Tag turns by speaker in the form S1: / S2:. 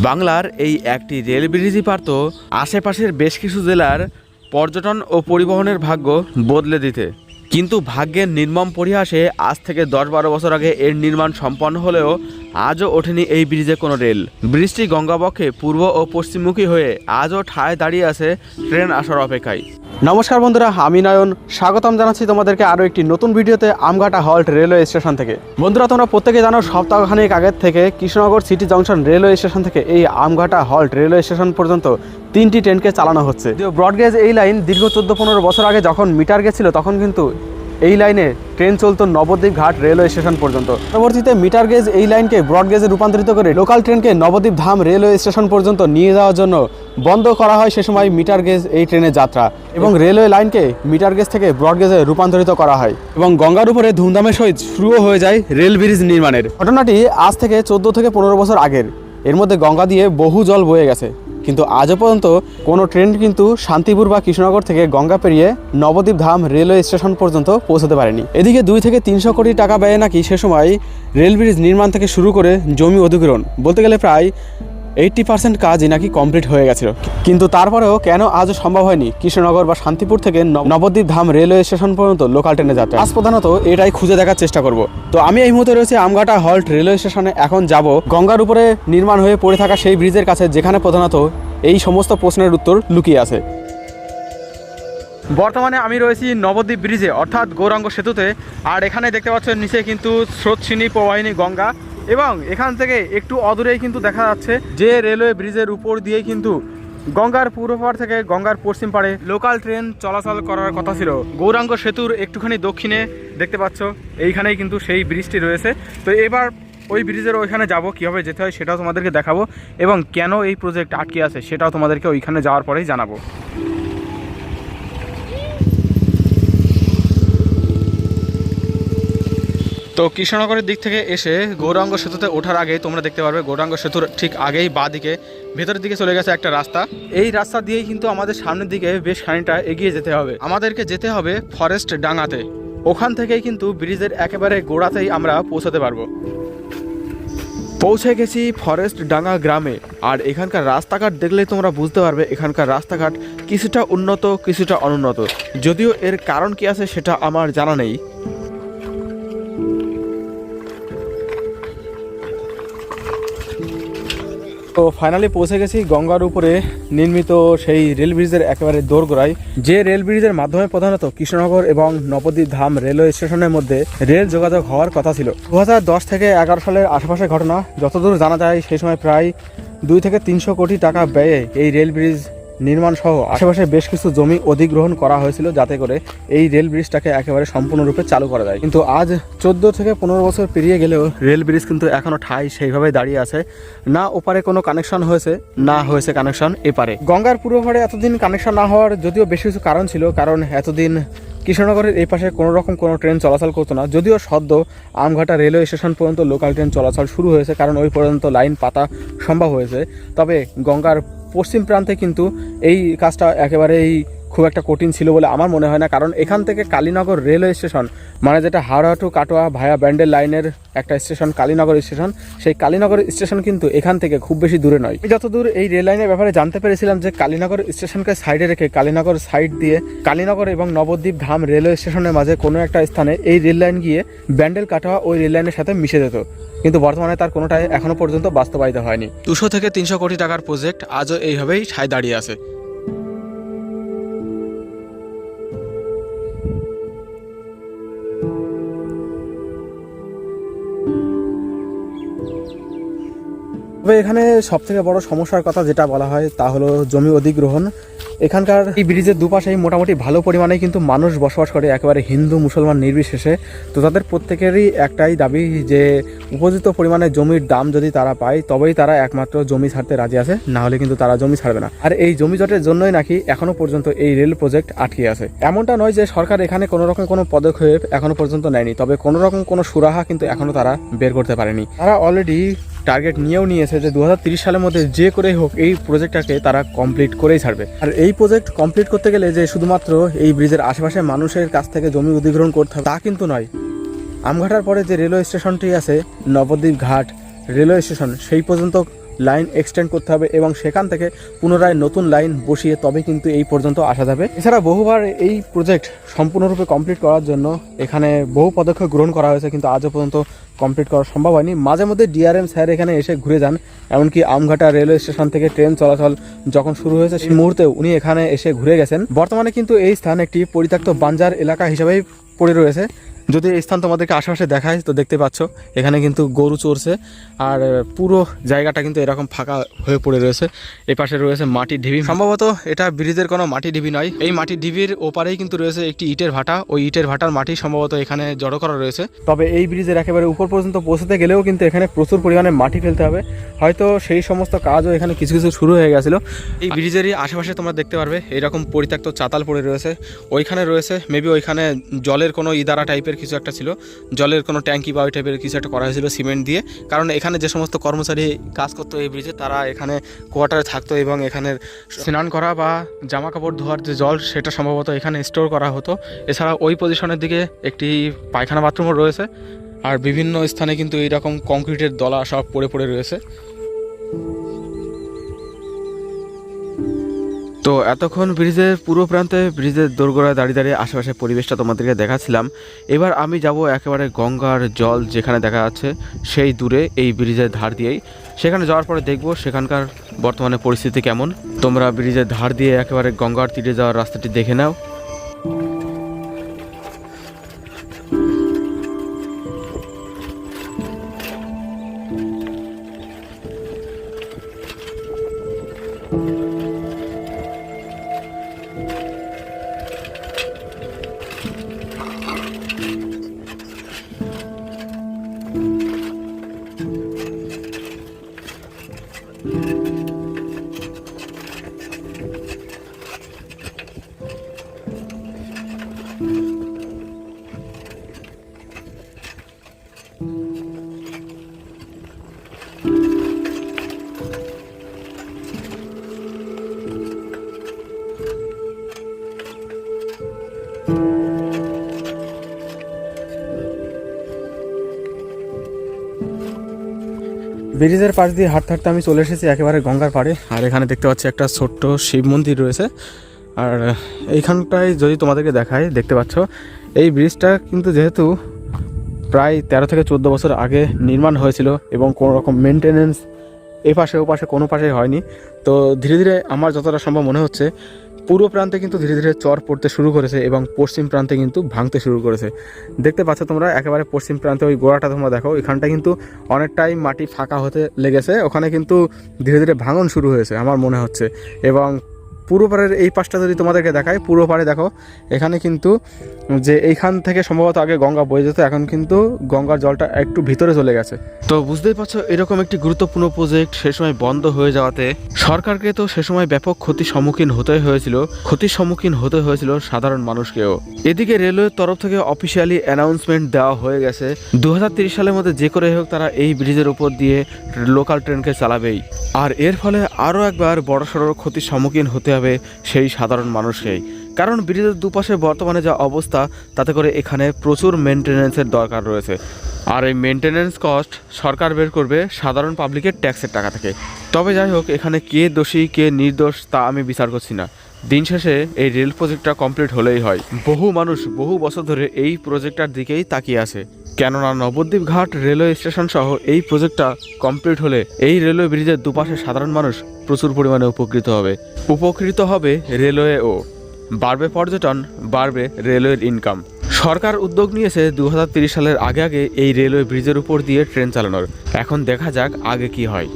S1: বাংলার এই একটি রেল ব্রিজই পারত আশেপাশের বেশ কিছু জেলার পর্যটন ও পরিবহনের ভাগ্য বদলে দিতে। কিন্তু ভাগ্যের নির্মম পরিহাসে আজ থেকে 10-12 বছর আগে এর নির্মাণ সম্পন্ন হলেও আজও ওঠেনি এই ব্রিজে কোনো রেল। ব্রিজটি গঙ্গাবক্ষে পূর্ব ও পশ্চিমমুখী হয়ে আজও ঠায় দাঁড়িয়ে আছে ট্রেন আসার অপেক্ষায়। নমস্কার বন্ধুরা, আমি নয়ন স্বাগতম জানাচ্ছি তোমাদেরকে আরও একটি নতুন ভিডিওতে আমঘাটা হল্ট রেলওয়ে স্টেশন থেকে। বন্ধুরা, তোমরা প্রত্যেকে জানো সপ্তাহখানেক আগের থেকে Krishnanagar city junction railway station থেকে এই আমঘাটা হল্ট রেলওয়ে স্টেশন পর্যন্ত 3টি ট্রেনকে চালানো হচ্ছে। ব্রডগেজ এই লাইন দীর্ঘ 14-15 বছর আগে যখন মিটার গেজ ছিল তখন কিন্তু এই লাইনে ট্রেন চলতো নবদ্বীপ ঘাট রেলওয়ে স্টেশন পর্যন্ত। পরবর্তীতে মিটার গেজ এই লাইনকে ব্রডগেজে রূপান্তরিত করে লোকাল ট্রেনকে নবদ্বীপ ধাম রেলওয়ে স্টেশন পর্যন্ত নিয়ে যাওয়ার জন্য বন্ধ করা হয় সে সময় মিটার গেজ এই ট্রেনের যাত্রা, এবং রেলওয়ে লাইনকে মিটার গেজ থেকে ব্রডগেজে রূপান্তরিত করা হয় এবং গঙ্গার উপরে ধুমধামের সহিত শুরুও হয়ে যায় রেল ব্রিজ নির্মাণের। ঘটনাটি আজ থেকে 14 থেকে 15 বছর আগের। এর মধ্যে গঙ্গা দিয়ে বহু জল বয়ে গেছে, কিন্তু আজও পর্যন্ত কোনো ট্রেন কিন্তু শান্তিপুর বা কৃষ্ণনগর থেকে গঙ্গা পেরিয়ে নবদ্বীপ ধাম রেলওয়ে স্টেশন পর্যন্ত পৌঁছাতে পারেনি। এদিকে 2 থেকে 300 কোটি টাকা ব্যয়ে নাকি সে সময় রেল ব্রিজ নির্মাণ থেকে শুরু করে জমি অধিগ্রহণ, বলতে গেলে প্রায় 80% কাজই নাকি কমপ্লিট হয়ে গেছিল। কিন্তু তারপরেও কেন আজও সম্ভব হয়নি কৃষ্ণনগর বা শান্তিপুর থেকে নবদ্বীপ ধাম রেলওয়ে স্টেশন পর্যন্ত লোকাল ট্রেনে যাত্রা? আজ প্রধানত এটাই খুঁজে দেখার চেষ্টা করব। তো আমি এই মুহূর্তে রয়েছি আমঘাটা হল্ট রেলওয়ে স্টেশনে। এখন যাব গঙ্গার উপরে নির্মাণ হয়ে পড়ে থাকা সেই ব্রিজের কাছে, যেখানে প্রধানত এই সমস্ত প্রশ্নের উত্তর লুকিয়ে আছে। বর্তমানে আমি রয়েছি নবদ্বীপ ব্রিজে, অর্থাৎ গৌরাঙ্গ সেতুতে। আর এখানে দেখতে পাচ্ছ নিচে কিন্তু স্রোতস্বিনী প্রবাহিনী গঙ্গা, এবং এখান থেকে একটু অদূরেই কিন্তু দেখা যাচ্ছে যে রেলওয়ে ব্রিজের উপর দিয়ে কিন্তু গঙ্গার পূর্ব পাড় থেকে গঙ্গার পশ্চিম পাড়ে লোকাল ট্রেন চলাচল করার কথা ছিল। গৌরাঙ্গ সেতুর একটুখানি দক্ষিণে দেখতে পাচ্ছ এইখানেই কিন্তু সেই ব্রিজটি রয়েছে। তো এবার ওই ব্রিজের ওইখানে যাব, কীভাবে যেতে হয় সেটাও তোমাদেরকে দেখাবো, এবং কেন এই প্রজেক্ট আটকে আছে সেটাও তোমাদেরকে ওইখানে যাওয়ার পরেই জানাবো। তো কৃষ্ণনগরের দিক থেকে এসে গৌরাঙ্গ সেতুতে ওঠার আগে তোমরা দেখতে পারবে গৌরাঙ্গ সেতুর ঠিক আগেই বাঁ দিকে ভেতরের দিকে চলে গেছে একটা রাস্তা। এই রাস্তা দিয়েই কিন্তু আমাদের সামনের দিকে বেশ খানিকটা এগিয়ে যেতে হবে। আমাদেরকে যেতে হবে ফরেস্ট ডাঙ্গাতে। ওখান থেকেই কিন্তু ব্রিজের একেবারে গোড়াতেই আমরা পৌঁছাতে পারবো। পৌঁছে গেছি ফরেস্ট ডাঙ্গা গ্রামে। আর এখানকার রাস্তাঘাট দেখলেই তোমরা বুঝতে পারবে এখানকার রাস্তাঘাট কিছুটা উন্নত কিছুটা অনুন্নত, যদিও এর কারণ কি আছে সেটা আমার জানা নেই। তো ফাইনালি পৌঁছে গেছি গঙ্গার উপরে নির্মিত সেই রেল ব্রিজের একেবারে দোরগোড়ায়, যে রেল ব্রিজের মাধ্যমে প্রধানত কৃষ্ণনগর এবং নবদ্বীপ ধাম রেলওয়ে স্টেশনের মধ্যে রেল যোগাযোগ হওয়ার কথা ছিল। 2010 থেকে 11 সালের আশেপাশের ঘটনা। যতদূর জানা যায় সেই সময় প্রায় 2 থেকে 300 কোটি টাকা ব্যয়ে এই রেল ব্রিজ নির্মাণ সহ আশেপাশে বেশ কিছু জমি অধিগ্রহণ করা হয়েছিল, যাতে করে এই রেল ব্রিজটাকে একেবারে সম্পূর্ণরূপে চালু করা যায়। কিন্তু আজ 14 থেকে 15 বছর পেরিয়ে গেলেও রেল ব্রিজ কিন্তু এখনো ঠাই সেইভাবে দাঁড়িয়ে আছে। না ওপারে কোনো কানেকশন হয়েছে, না হয়েছে কানেকশন এপারে। গঙ্গার পূর্ব পাড়ে এতদিন কানেকশন না হওয়ার যদিও বেশ কিছু কারণ ছিল, কারণ এতদিন কৃষ্ণনগরের এই পাশে কোনো রকম কোনো ট্রেন চলাচল করতো না। যদিও সদ্য আমঘাটা রেলওয়ে স্টেশন পর্যন্ত লোকাল ট্রেন চলাচল শুরু হয়েছে, কারণ ওই পর্যন্ত লাইন পাতা সম্ভব হয়েছে। তবে গঙ্গার পশ্চিম প্রান্তে কিন্তু এই কাজটা একেবারেই খুব একটা কঠিন ছিল বলে আমার মনে হয় না, কারণ এখান থেকে কালীনগর রেলওয়ে স্টেশন, মানে যেটা হাওড়া টু কাটোয়া ভায়া ব্যান্ডেল লাইনের একটা স্টেশন কালীনগর স্টেশন, সেই কালীনগর স্টেশন কিন্তু এখান থেকে খুব বেশি দূরে নয়। আমি যতদূর এই রেল লাইনের ব্যাপারে জানতে পেরেছিলাম যে কালীনগর স্টেশনকে সাইডে রেখে কালীনগর সাইড দিয়ে কালীনগর এবং নবদ্বীপ ধাম রেলওয়ে স্টেশনের মাঝে কোনো একটা স্থানে এই রেল লাইন গিয়ে ব্যান্ডেল কাটোয়া ওই রেল লাইনের সাথে মিশে যেত, কিন্তু বর্তমানে তার কোনোটাই এখনো পর্যন্ত বাস্তবায়িত হয়নি। 200 থেকে 300 কোটি টাকার প্রজেক্ট আজও এইভাবেই ঠায় দাঁড়িয়ে আছে। তবে এখানে সবথেকে বড় সমস্যার কথা যেটা বলা হয় তা হলো জমি অধিগ্রহণ। এখানকার এই ব্রিজের দুপাশেই মোটামুটি ভালো পরিমাণে কিন্তু মানুষ বসবাস করে, একেবারে হিন্দু মুসলমান নির্বিশেষে। তো তাদের প্রত্যেকেরই একটাই দাবি যে উপযুক্ত পরিমাণে জমির দাম যদি তারা পায় তবেই তারা একমাত্র জমি ছাড়তে রাজি আছে, না হলে কিন্তু তারা জমি ছাড়বে না। আর এই জমি জটের জন্যই নাকি এখনো পর্যন্ত এই রেল প্রজেক্ট আটকে আছে। এমনটা নয় যে সরকার এখানে কোনো রকম কোনো পদক্ষেপ এখনো পর্যন্ত নেয়নি, তবে কোনো রকম কোনো সুরাহা কিন্তু এখনো তারা বের করতে পারেনি। তারা অলরেডি টার্গেট নিয়েও নিয়েছে যে 2030 সালের মধ্যে যে করেই হোক এই প্রজেক্টটাকে তারা কমপ্লিট করেই ছাড়বে। আর এই প্রজেক্ট কমপ্লিট করতে গেলে যে শুধুমাত্র এই ব্রিজের আশেপাশে মানুষের কাছ থেকে জমি অধিগ্রহণ করতে হবে তা কিন্তু নয়। আমঘাটার পরে যে রেলওয়ে স্টেশনটি আছে নবদ্বীপ ঘাট রেলওয়ে স্টেশন, সেই পর্যন্ত লাইন এক্সটেন্ড করতে হবে এবং সেখান থেকে পুনরায় নতুন লাইন বসিয়ে তবে কিন্তু এই পর্যন্ত আসা যাবে। এছাড়া বহুবার এই প্রজেক্ট সম্পূর্ণরূপে কমপ্লিট করার জন্য এখানে বহু পদক্ষেপ গ্রহণ করা হয়েছে, কিন্তু আজও পর্যন্ত কমপ্লিট করা সম্ভব হয়নি। মাঝে মধ্যে ডিআরএম স্যার এখানে এসে ঘুরে যান, এমনকি আমঘাটা রেলওয়ে স্টেশন থেকে ট্রেন চলাচল যখন শুরু হয়েছে সেই মুহূর্তে উনি এখানে এসে ঘুরে গেছেন। বর্তমানে কিন্তু এই স্থান একটি পরিত্যক্ত বাঞ্জার এলাকা হিসেবেই পড়ে রয়েছে। যদি এই স্থান তোমাদেরকে আশেপাশে দেখায় তো দেখতে পাচ্ছ এখানে কিন্তু গরু চড়ছে, আর পুরো জায়গাটা কিন্তু এরকম ফাঁকা হয়ে পড়ে রয়েছে। এই পাশে রয়েছে মাটির ঢিবি, সম্ভবত এটা ব্রিজের কোনো মাটির ঢিবি নয়। এই মাটির ঢিবির ওপারেই কিন্তু রয়েছে একটি ইটের ভাটা, ওই ইটের ভাটার মাটি সম্ভবত এখানে জড়ো করা রয়েছে। তবে এই ব্রিজের একেবারে উপর পর্যন্ত পৌঁছতে গেলেও কিন্তু এখানে প্রচুর পরিমাণে মাটি ফেলতে হবে, হয়তো সেই সমস্ত কাজও এখানে কিছু কিছু শুরু হয়ে গেছিল। এই ব্রিজেরই আশেপাশে তোমরা দেখতে পারবে এইরকম পরিত্যক্ত চাতাল পড়ে রয়েছে, ওইখানে রয়েছে মেবি ওইখানে জলের কোনো ইদারা টাইপের কিছু একটা ছিল, জলের কোনো ট্যাঙ্কি বা ওই টাইপের কিছু একটা করা হয়েছিল সিমেন্ট দিয়ে, কারণ এখানে যে সমস্ত কর্মচারী কাজ করতো এই ব্রিজে তারা এখানে কোয়ার্টারে থাকতো এবং এখানে স্নান করা বা জামা কাপড় ধোয়ার যে জল সেটা সম্ভবত এখানে স্টোর করা হতো। এছাড়া ওই পজিশনের দিকে একটি পায়খানা বাথরুমও রয়েছে, আর বিভিন্ন স্থানে কিন্তু এইরকম কংক্রিটের দলা সব পড়ে পড়ে রয়েছে। তো এতক্ষণ ব্রিজের পুরো প্রান্তে ব্রিজের দোরগোড়ায় দাঁড়িয়ে দাঁড়িয়ে আশেপাশে পরিবেশটা তোমাদেরকে দেখাচ্ছিলাম। এবার আমি যাব একেবারে গঙ্গার জল যেখানে দেখা যাচ্ছে সেই দূরে এই ব্রিজের ধার দিয়েই, সেখানে যাওয়ার পরে দেখবো সেখানকার বর্তমানে পরিস্থিতি কেমন। তোমরা ব্রিজের ধার দিয়ে একেবারে গঙ্গার তীরে যাওয়ার রাস্তাটি দেখে নাও। ব্রিজের পাশ দিয়ে হাঁটতে হাঁটতে আমি চলে এসেছি একেবারে গঙ্গার পাড়ে, আর এখানে দেখতে পাচ্ছি একটা ছোট্ট শিব মন্দির রয়েছে। আর এইখানটায় যদি তোমাদেরকে দেখায় দেখতে পাচ্ছ এই ব্রিজটা কিন্তু যেহেতু প্রায় 13 থেকে 14 বছর আগে নির্মাণ হয়েছিল এবং কোনো রকম মেনটেনেন্স এ পাশে ও পাশে কোনো পাশে হয়নি, তো ধীরে ধীরে আমার যতটা সম্ভব মনে হচ্ছে পূর্ব প্রান্তে কিন্তু ধীরে ধীরে চর পড়তে শুরু করেছে এবং পশ্চিম প্রান্তে কিন্তু ভাঙতে শুরু করেছে। দেখতে পাচ্ছ তোমরা একেবারে পশ্চিম প্রান্তে ওই গোড়াটা তোমরা দেখো, এখানটা কিন্তু অনেকটাই মাটি ফাঁকা হতে লেগেছে, ওখানে কিন্তু ধীরে ধীরে ভাঙন শুরু হয়েছে আমার মনে হচ্ছে। এবং পূর্ব পাড়ের এই পাশটা যদি তোমাদেরকে দেখায়, পূর্ব পাড়ে দেখো এখানে কিন্তু যে এইখান থেকে সম্ভবত আগে গঙ্গা বয়ে যেত, এখন কিন্তু গঙ্গার জলটা একটু ভিতরে চলে গেছে। তো বুঝতেই পারছো এরকম একটি গুরুত্বপূর্ণ প্রজেক্ট সে সময় বন্ধ হয়ে যাওয়াতে সরকারকে তো সে সময় ব্যাপক ক্ষতির সম্মুখীন হতে হয়েছিল সাধারণ মানুষকেও। এদিকে রেলওয়ের তরফ থেকে অফিসিয়ালি অ্যানাউন্সমেন্ট দেওয়া হয়ে গেছে 2030 সালের মধ্যে যে করে হোক তারা এই ব্রিজের উপর দিয়ে লোকাল ট্রেনকে চালাবেই, আর এর ফলে আরও একবার বড়সড় ক্ষতির সম্মুখীন হতে হবে সেই সাধারণ মানুষকেই। কারণ ব্রিজের দুপাশে বর্তমানে যা অবস্থা তাতে করে এখানে প্রচুর মেনটেন্যান্সের দরকার রয়েছে, আর এই মেনটেন্যান্স কস্ট সরকার বের করবে সাধারণ পাবলিকের ট্যাক্সের টাকা থেকে। তবে যাই হোক এখানে কে দোষী কে নির্দোষ তা আমি বিচার করছি না, দিন শেষে এই রেল প্রজেক্টটা কমপ্লিট হলেই হয়। বহু মানুষ বহু বছর ধরে এই প্রজেক্টটার দিকেই তাকিয়ে আছে, কেননা নবদ্বীপ ঘাট রেলওয়ে স্টেশন সহ এই প্রজেক্টটা কমপ্লিট হলে এই রেলওয়ে ব্রিজের দুপাশে সাধারণ মানুষ প্রচুর পরিমাণে উপকৃত হবে রেলওয়েও, বাড়বে পর্যটন, বাড়বে রেলওয়ের ইনকাম। সরকার উদ্যোগ নিয়েছে 2030 সালের আগে এই রেলওয়ে ব্রিজের উপর দিয়ে ট্রেন চালানোর, এখন দেখা যাক আগে কি হয়।